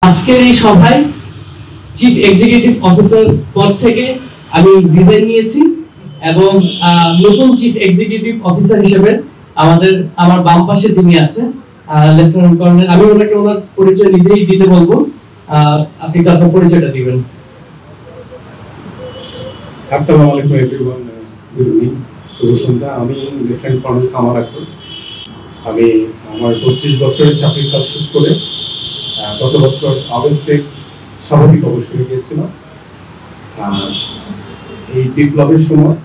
আজকের এই সভায় চিফ এক্সিকিউটিভ অফিসার পদ থেকে আমি রিজাইন নিয়েছি এবং নতুন চিফ এক্সিকিউটিভ অফিসার হিসেবে আমার বাম পাশে যিনি আছেন লেফটেন্যান্ট কর্নেল, আমি ওনাকে ওনার পরিচয় নিজেই দিতে বলবো। আপনি তো আপনার পরিচয়টা দিবেন। আসসালামু আলাইকুম এভরিওয়ান, গুড ইভিনিং, শুভ সন্ধ্যা। আমি লেফটেন্যান্ট কর্নেল কামাল আকবর। আমি আমার 25 বছরের চাকরির কাজ শেষ করে গত বছর আগস্টে স্বাভাবিক অবসরে গিয়েছিলাম। এই বিপ্লবের সময়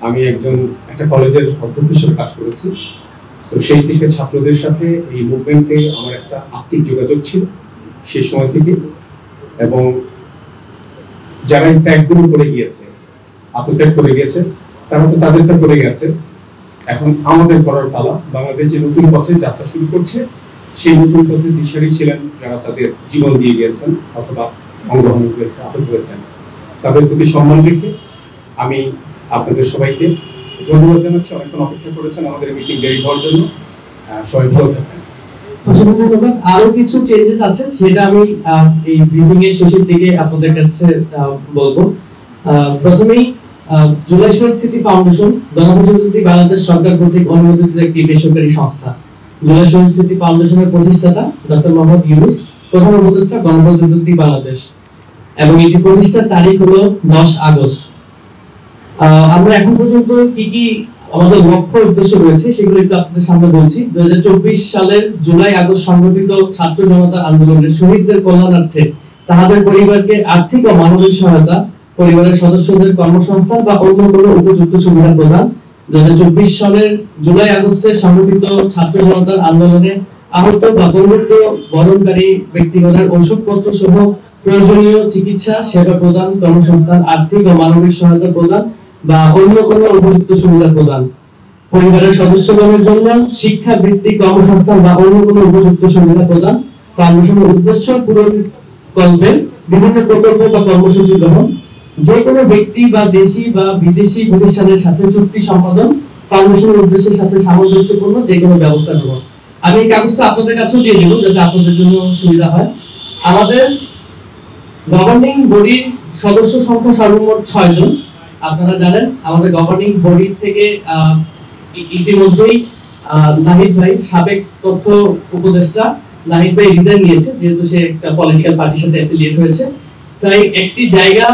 আমি একটা কলেজের অধ্যক্ষ হিসেবে কাজ করেছি। তো সেই থেকে ছাত্রদের সাথে এই মুভমেন্টে আমার একটা আত্মিক যোগাযোগ ছিল সেই সময় থেকে, এবং যারা এই ত্যাগগুলো করে গিয়েছে, আত্মত্যাগ করে গেছে, তারা তো তাদেরটা করে গেছে। এখন আমাদের করার পালা। বাংলাদেশ যে নতুন পথে যাত্রা শুরু করছে, সেই নতুন পথে দিশারি ছিলেন যারা তাদের জীবন দিয়ে গিয়েছেন অথবা অংশগ্রহণ করেছে, আহত হয়েছেন। তাদের প্রতি সম্মান রেখে আমি আপনাদের সবাইকে ধন্যবাদ জানাচ্ছি। অনেকক্ষণ অপেক্ষা করেছেন আমাদের মিটিং দেরি হওয়ার জন্য। সবাই ভালো থাকবেন। ধন্যবাদ। আরো কিছু চেঞ্জেস আছে, সেটা আমি এই ব্রিফিং এর শেষের দিকে আপনাদের কাছে বলবো। প্রথমেই জুলাই শহীদ স্মৃতি ফাউন্ডেশন গণপ্রজাতন্ত্রী বাংলাদেশ সরকার কর্তৃক অনুমোদিত একটি বেসরকারি সংস্থা। জুলাই শহীদ স্মৃতি ফাউন্ডেশনের প্রতিষ্ঠাতা ডক্টর মোহাম্মদ ইউনূস, প্রধান উপদেষ্টা গণপ্রজাতন্ত্রী বাংলাদেশ, এবং এটি প্রতিষ্ঠার তারিখ হলো 10 আগস্ট। আমরা এখন পর্যন্ত কি কি আমাদের লক্ষ্য উদ্দেশ্য রয়েছে সেগুলো একটু আপনাদের সামনে বলছি। 2024 সালের জুলাই আগস্ট সংগঠিত ছাত্র জনতা আন্দোলনের শহীদদের কল্যাণার্থে তাদের পরিবারকে আর্থিক ও মানবিক সহায়তা, পরিবারের সদস্যদের কর্মসংস্থান বা অন্য কোনো উপযুক্ত সুবিধা প্রদান, 2024 সালের জুলাই আগস্টে সংগঠিত ছাত্র জনতার আন্দোলনে আহত বা পঙ্গুত্ব বরণকারী ব্যক্তিগণের ওষুধপত্র সহ প্রয়োজনীয় চিকিৎসা সেবা প্রদান, কর্মসংস্থান, আর্থিক ও মানবিক সহায়তা প্রদান বা অন্য কোনো উপযুক্ত সুবিধা প্রদান, পরিবারের সদস্যগণের জন্য শিক্ষা বৃত্তি, কর্মসংস্থান বা অন্য কোনো উপযুক্ত সুবিধা প্রদান, ফাউন্ডেশনের উদ্দেশ্য পূরণ করবে বিভিন্ন প্রকল্প বা কর্মসূচি গ্রহণ, যে কোনো ব্যক্তি বা দেশি বা বিদেশি প্রতিষ্ঠানের সাথে চুক্তি সম্পাদন, ফাউন্ডেশনের উদ্দেশ্যের সাথে সামঞ্জস্যপূর্ণ যে কোনো ব্যবস্থা গ্রহণ। আমি এই কাগজটা আপনাদের কাছেও দিয়ে দিব যাতে আপনাদের জন্য সুবিধা হয়। আমাদের গভর্নিং বডির সদস্য সংখ্যা সর্বমোট 6 জন। আপনারা জানেন আমাদের গভর্নিং বডি থেকে ইতিমধ্যেই নাহিদ ভাই, সাবেক তথ্য উপদেষ্টা নাহিদ ভাই রিজাইন নিয়েছে, যেহেতু সে একটা পলিটিক্যাল পার্টির সাথে অ্যাফিলিয়েট হয়েছে। তাই একটি জায়গা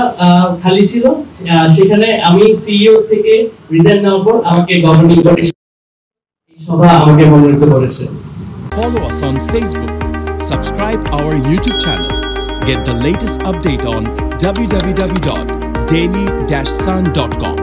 খালি ছিল, সেখানে আমি সিইও থেকে রিজাইন নেওয়ার পর আমাকে গভর্নিং বডি সভা আমাকে মনোনীত করেছে। Follow us on Facebook, subscribe our YouTube channel, get the latest update on www.daily-sun.com.